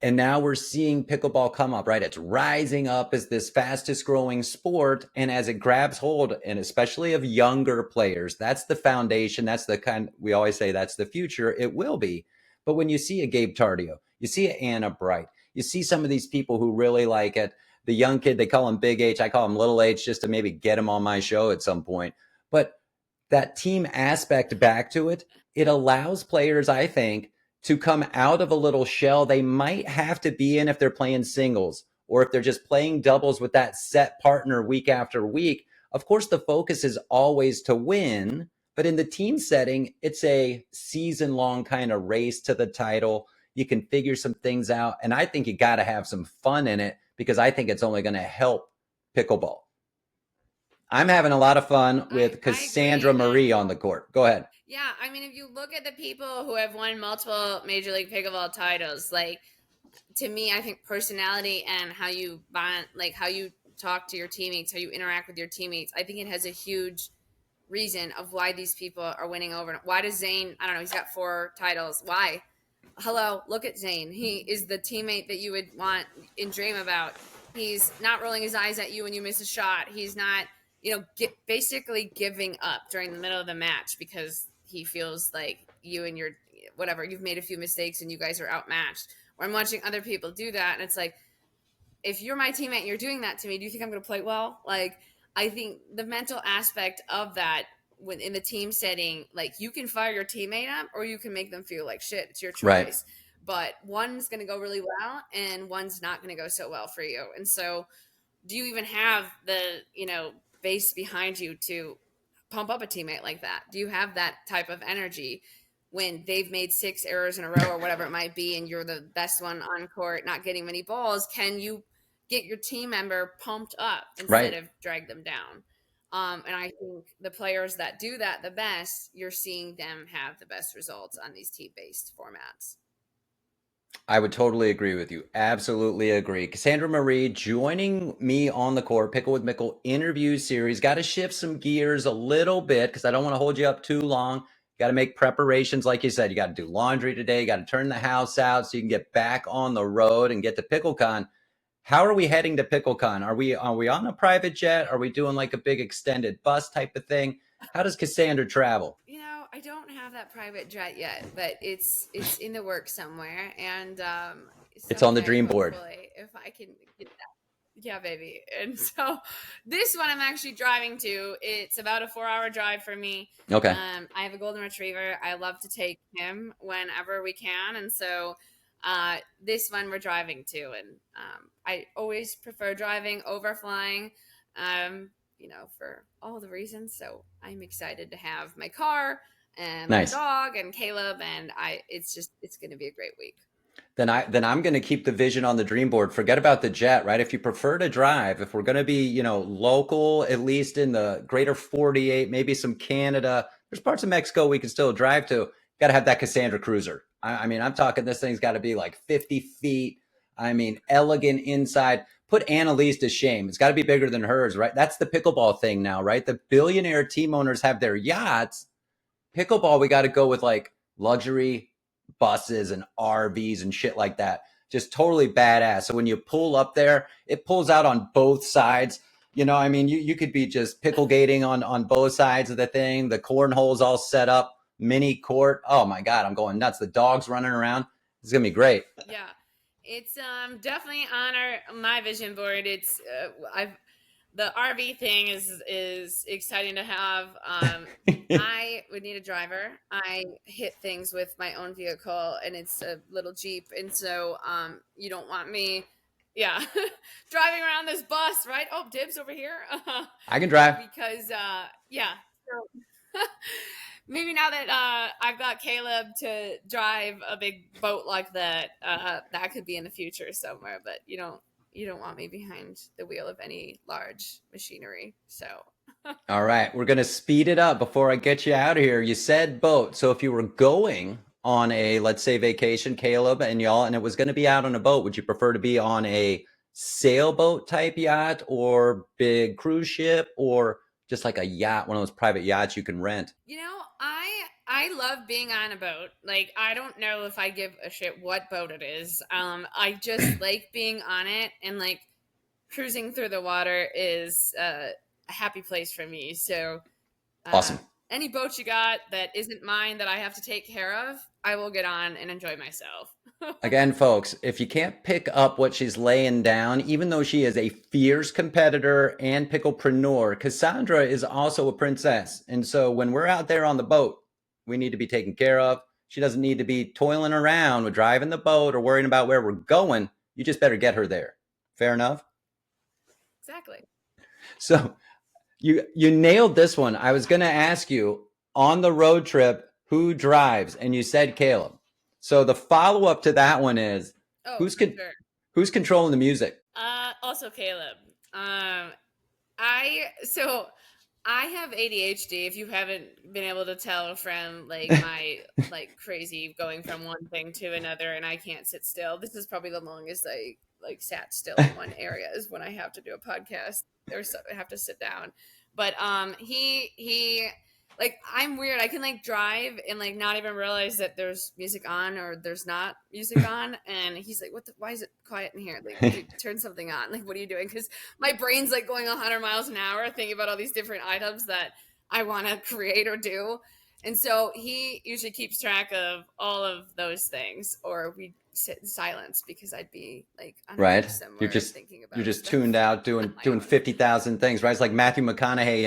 And now we're seeing pickleball come up, right? It's rising up as this fastest growing sport. And as it grabs hold, and especially of younger players, that's the foundation. That's the kind we always say that's the future. It will be. But when you see a Gabe Tardio, you see a Anna Bright, you see some of these people who really like it. The young kid, they call him Big H. I call him Little H just to maybe get him on my show at some point. But that team aspect back to it, it allows players, I think, to come out of a little shell they might have to be in if they're playing singles or if they're just playing doubles with that set partner week after week. Of course, the focus is always to win, but in the team setting, it's a season long kind of race to the title. You can figure some things out. And I think you got to have some fun in it because I think it's only going to help pickleball. I'm having a lot of fun I with I agree. Cassandra Marie And on the court. Go ahead. yeah, I mean, if you look at the people who have won multiple Major League Pickleball titles, like, to me, I think personality and how you bond, like how you talk to your teammates, how you interact with your teammates, I think it has a huge reason of why these people are winning over. Why does Zane? I don't know. He's got 4 titles. Why? Hello, look at Zane. He is the teammate that you would want and dream about. He's not rolling his eyes at you when you miss a shot. He's not, basically giving up during the middle of the match because he feels like you and your whatever, you've made a few mistakes and you guys are outmatched. Or I'm watching other people do that, and it's like, if you're my teammate and you're doing that to me, do you think I'm going to play well? Like, I think the mental aspect of that when in the team setting, like you can fire your teammate up or you can make them feel like shit. It's your Right. choice. But one's going to go really well and one's not going to go so well for you. And so, do you even have the, base behind you to pump up a teammate like that? Do you have that type of energy when they've made 6 errors in a row or whatever it might be and you're the best one on court not getting many balls? Can you get your team member pumped up instead Right. of drag them down? And I think the players that do that the best, you're seeing them have the best results on these team-based formats. I would totally agree with you. Absolutely agree. Cassandra Marie joining me on the court, Pickle with Mickle interview series. Got to shift some gears a little bit because I don't want to hold you up too long. Got to make preparations. Like you said, you got to do laundry today. You got to turn the house out so you can get back on the road and get to Picklecon. How are we heading to Picklecon? Are we on a private jet? Are we doing like a big extended bus type of thing? How does Cassandra travel? I don't have that private jet yet, but it's in the works somewhere, and It's on the someday, dream board. hopefully, if I can get that. Yeah, baby. And so this one I'm actually driving to. It's about a 4-hour drive for me. Okay. I have a golden retriever. I love to take him whenever we can, and so this one we're driving to, and I always prefer driving over flying. Um, for all the reasons. So I'm excited to have my car and my Nice. dog and Caleb, and it's going to be a great week. Then I'm going to keep the vision on the dream board. Forget about the jet, right? If you prefer to drive, if we're going to be, local, at least in the greater 48, maybe some Canada, there's parts of Mexico we can still drive to. Got to have that Cassandra cruiser. I mean, I'm talking this thing's got to be like 50 feet. I mean, elegant inside. Put Annalise to shame. It's got to be bigger than hers, right? That's the pickleball thing now, right? The billionaire team owners have their yachts. Pickleball, we got to go with like luxury buses and RVs and shit like that. Just totally badass. So when you pull up there, it pulls out on both sides. You know, I mean, you could be just pickle gating on both sides of the thing. The cornhole's all set up, mini court. Oh my God, I'm going nuts. The dog's running around. It's gonna be great. Yeah, it's definitely on my vision board. It's I've the RV thing is exciting to have. I would need a driver. I hit things with my own vehicle, and it's a little Jeep, and so you don't want me, yeah, driving around this bus, right? Oh, dibs over here, I can drive. because yeah. So maybe now that I've got Caleb to drive a big boat like that, that could be in the future somewhere. But you don't want me behind the wheel of any large machinery. So All right, we're gonna speed it up before I get you out of here. You said boat, so if you were going on a, let's say, vacation, Caleb and y'all, and it was gonna be out on a boat, would you prefer to be on a sailboat type yacht or big cruise ship or just like a yacht, one of those private yachts you can rent? I love being on a boat. Like, I don't know if I give a shit what boat it is. I just like being on it, and like cruising through the water is a happy place for me. So uh, Awesome. any boat you got that isn't mine that I have to take care of, I will get on and enjoy myself. Again, folks, if you can't pick up what she's laying down, even though she is a fierce competitor and picklepreneur, Kasandra is also a princess. And so when we're out there on the boat, we need to be taken care of. She doesn't need to be toiling around with driving the boat or worrying about where we're going. You just better get her there. Fair enough? Exactly. So you nailed this one. I was going to ask you on the road trip who drives, and you said Caleb. So the follow up to that one is Oh, who's for sure. who's controlling the music? Also Caleb. So I have ADHD. If you haven't been able to tell from like my like crazy going from one thing to another, and I can't sit still. This is probably the longest I like sat still in one area is when I have to do a podcast or so I have to sit down. But he like I'm weird. I can like drive and like not even realize that there's music on or there's not music on. And he's like, why is it quiet in here? Like, dude, turn something on. Like, what are you doing? Because my brain's like going 100 miles an hour thinking about all these different items that I want to create or do. And so he usually keeps track of all of those things, or we sit in silence because I'd be like on a Right. beach You're somewhere just thinking you're about just stuff tuned out on doing my doing own. 50,000 things, right? It's like Matthew McConaughey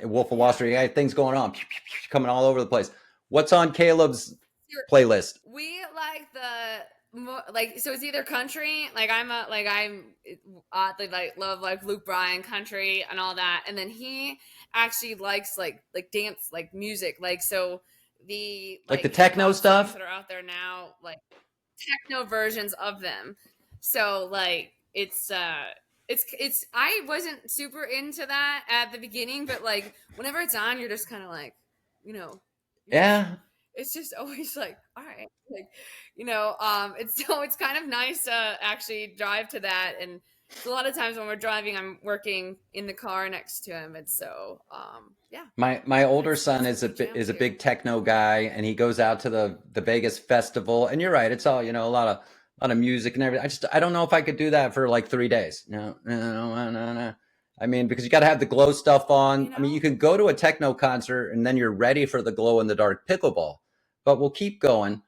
in Wolf of Wall Yeah. Street. Yeah, things going on, coming all over the place. What's on Caleb's playlist? We like like so it's either country, like I'm oddly like love like Luke Bryan country and all that, and then he actually likes like dance like music, like so the Like the like hip techno hop songs stuff? that are out there now, like techno versions of them. So like it's I wasn't super into that at the beginning, but like whenever it's on, you're just kind of like, you know, you're just Yeah. it's just always like, all right, like it's kind of nice to actually drive to that. And a lot of times when we're driving, I'm working in the car next to him, and so yeah, My older son that's what we jam is a to. big techno guy, and he goes out to the Vegas festival. And you're right, it's all, a lot of music and everything. I don't know if I could do that for like 3 days. No, no, no, no, no. I mean, because you got to have the glow stuff You on. I mean, know, you can go to a techno concert and then you're ready for the glow in the dark pickleball. But we'll keep going.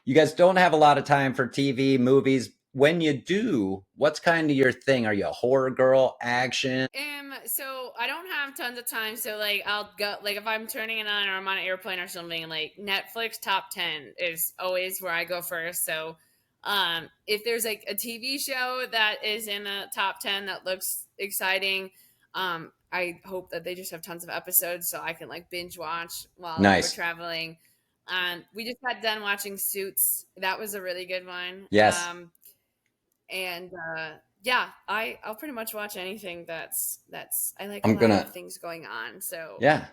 You guys don't have a lot of time for TV, movies. When you do, what's kind of your thing? Are you a horror girl, action? so I don't have tons of time. So like I'll go like if I'm turning it on or I'm on an airplane or something, like Netflix top 10 is always where I go first. So if there's like a TV show that is in a top 10 that looks exciting, I hope that they just have tons of episodes so I can like binge watch while we're Nice. traveling. We just got done watching Suits. That was a really good one. Yes. And yeah, I'll pretty much watch anything that's I like a I'm lot gonna of things going on. So Yeah.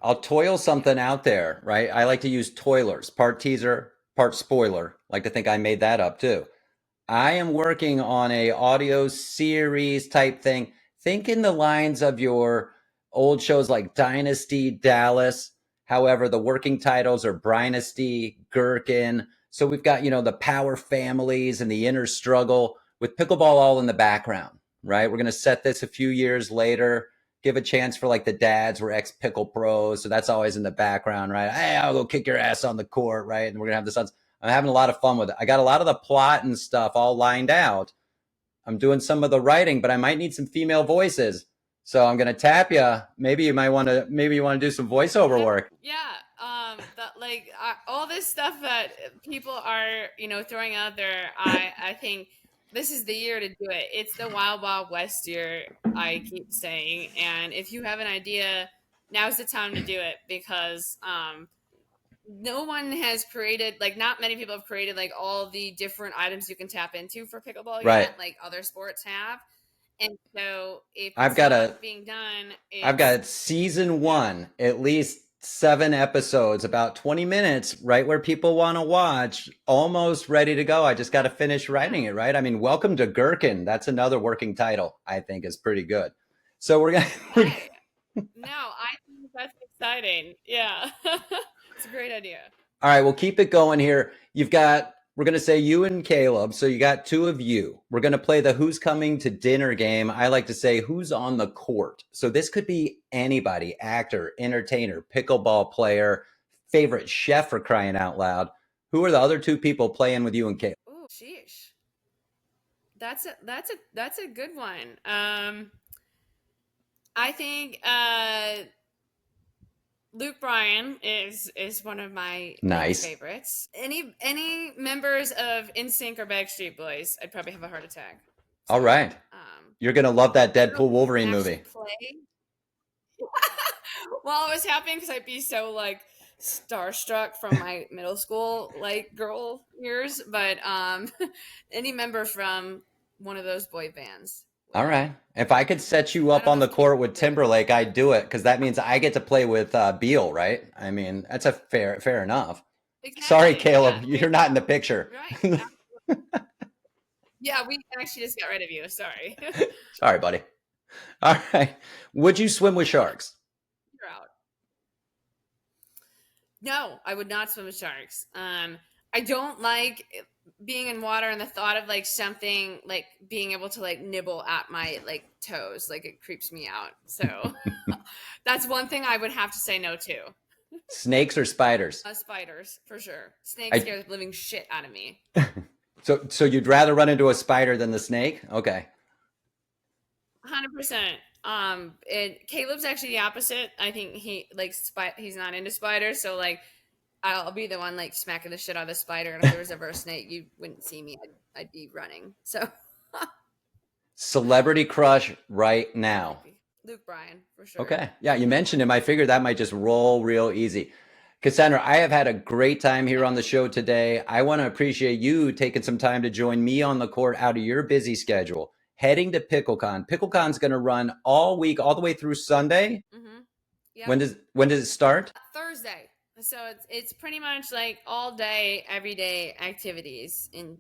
I'll toil yeah. something out there, right? I like to use toilers, part teaser, part spoiler. Like to think I made that up too. I am working on a audio series type thing. Think in the lines of your old shows like Dynasty, Dallas. However, the working titles are Brynasty, Gherkin. So we've got, the power families and the inner struggle with pickleball all in the background. right? We're going to set this a few years later, give a chance for like the dads. We're ex pickle pros. So that's always in the background, right? Hey, I'll go kick your ass on the court, right? And we're going to have the sons. I'm having a lot of fun with it. I got a lot of the plot and stuff all lined out. I'm doing some of the writing, but I might need some female voices. So I'm going to tap you. Maybe you want to do some voiceover work. Yeah, that like all this stuff that people are throwing out there. I think this is the year to do it. It's the Wild Wild West year. I keep saying, and if you have an idea, now's the time to do it because no one has created, like, not many people have created like all the different items you can tap into for pickleball Right. yet, like other sports have. And so if I've it's got not being done, I've it's got season yeah. 1, at least 7 episodes, about 20 minutes, right where people want to watch, almost ready to go. I just got to finish writing it, right? I mean, Welcome to Gherkin. That's another working title I think is pretty good. So we're going Hey, no, I think that's exciting. Yeah. It's a great idea. All right, we'll keep it going here. We're going to say you and Caleb. So you got 2 of you. We're going to play the who's coming to dinner game. I like to say who's on the court. So this could be anybody, actor, entertainer, pickleball player, favorite chef, for crying out loud. Who are the other 2 people playing with you and Caleb? Oh, sheesh. That's a good one. I think Luke Bryan is one of my Nice. favorites. Any members of NSYNC or Backstreet Boys, I'd probably have a heart attack. So, All right. You're going to love that I don't know Deadpool if we Wolverine can actually movie. play. Well, it was happening because I'd be so like starstruck from my middle school like girl years, but any member from one of those boy bands. All right. If I could set you I up don't on know the if Kate court with would do it. Timberlake, I'd do it because that means I get to play with Beal, right? I mean, that's a fair enough. Sorry, Exactly. Yeah. Caleb, you're not in the picture. Right. Yeah, we actually just got rid of you. Sorry. Sorry, buddy. All right. Would you swim with sharks? You're out. No, I would not swim with sharks. I don't like being in water and the thought of like something like being able to like nibble at my like toes. Like it creeps me out. So that's one thing I would have to say no to. Snakes or spiders? Spiders for sure. Snakes I scare the living shit out of me. so you'd rather run into a spider than the snake? Okay. 100%. Caleb's actually the opposite. I think he's not into spiders, so like I'll be the one like smacking the shit out of the spider. And if there was ever a snake, you wouldn't see me. I'd be running. So Celebrity crush right now. Luke Bryan for sure. Okay. Yeah, you mentioned him. I figured that might just roll real easy. Cassandra, I have had a great time here on the show today. I want to appreciate you taking some time to join me on the court out of your busy schedule, heading to Picklecon. Picklecon's going to run all week, all the way through Sunday. Mm-hmm. Yep. When does it start? Thursday. So it's pretty much like all day, every day activities in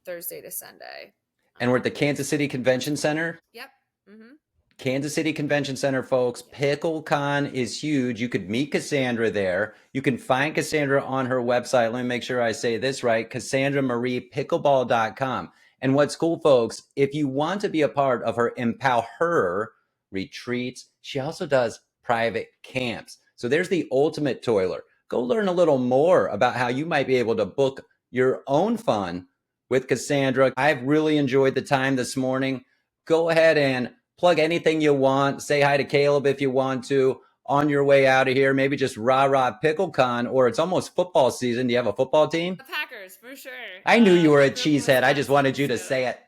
Thursday to Sunday. And we're at the Kansas City Convention Center. Yep. Mm-hmm. Kansas City Convention Center, folks. Picklecon is huge. You could meet Cassandra there. You can find Cassandra on her website. Let me make sure I say this right. CassandraMariePickleball.com. And what's cool, folks, if you want to be a part of her Empower retreats, she also does private camps. So there's the ultimate toiler. Go learn a little more about how you might be able to book your own fun with Cassandra. I've really enjoyed the time this morning. Go ahead and plug anything you want. Say hi to Caleb if you want to. On your way out of here, maybe just rah Picklecon, or it's almost football season. Do you have a football team? The Packers for sure. I knew you were a Grew up in cheesehead. I just wanted you to Wisconsin, so say it.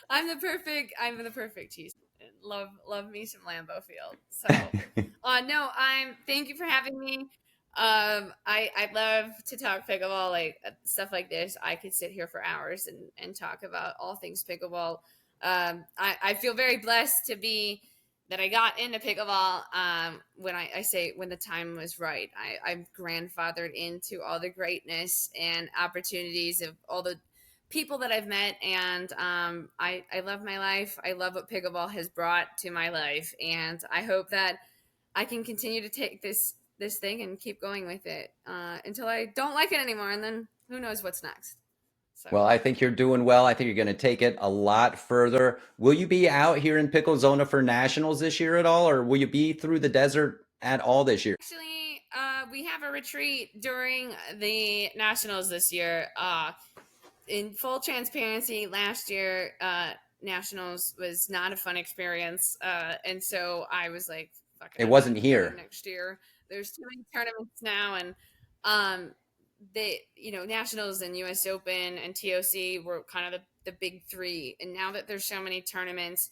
I'm the perfect cheese. Love me some Lambeau Field. So no, thank you for having me. I love to talk pickleball, like stuff like this. I could sit here for hours and talk about all things pickleball. I feel very blessed to be that I got into pickleball when I say when the time was right. I'm grandfathered into all the greatness and opportunities of all the people that I've met, and I love my life. I love what pickleball has brought to my life, and I hope that I can continue to take this thing and keep going with it until I don't like it anymore, and then who knows what's next. So Well, I think you're doing well. I think you're going to take it a lot further. Will you be out here in Picklezona for nationals this year at all, or will you be through the desert at all this year? actually, we have a retreat during the nationals this year. In full transparency, last year nationals was not a fun experience, and so I was like, "Fuck it, It I'm not wasn't going here. next year." There's too many tournaments now, and um, they, nationals and U.S. Open and TOC were kind of the big three, and now that there's so many tournaments,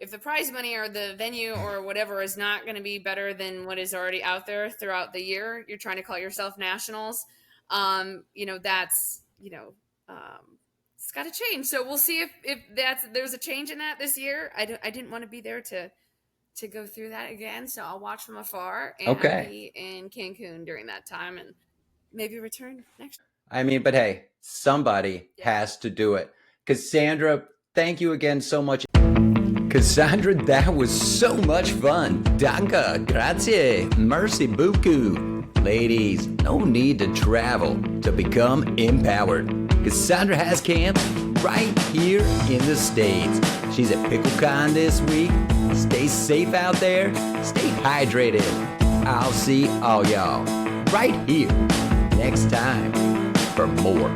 if the prize money or the venue or whatever is not going to be better than what is already out there throughout the year, you're trying to call yourself nationals. That's it's got to change. So we'll see if there's a change in that this year. I didn't want to be there to go through that again, so I'll watch from afar, and I'll Okay. be in Cancun during that time, and maybe return next. I mean, but hey, somebody Yeah. has to do it. Cassandra, thank you again so much. Cassandra, that was so much fun. Danke, grazie, merci beaucoup. Ladies, no need to travel to become empowered. Cassandra has camp right here in the States. She's at Picklecon this week. Stay safe out there. Stay hydrated. I'll see all y'all right here next time for more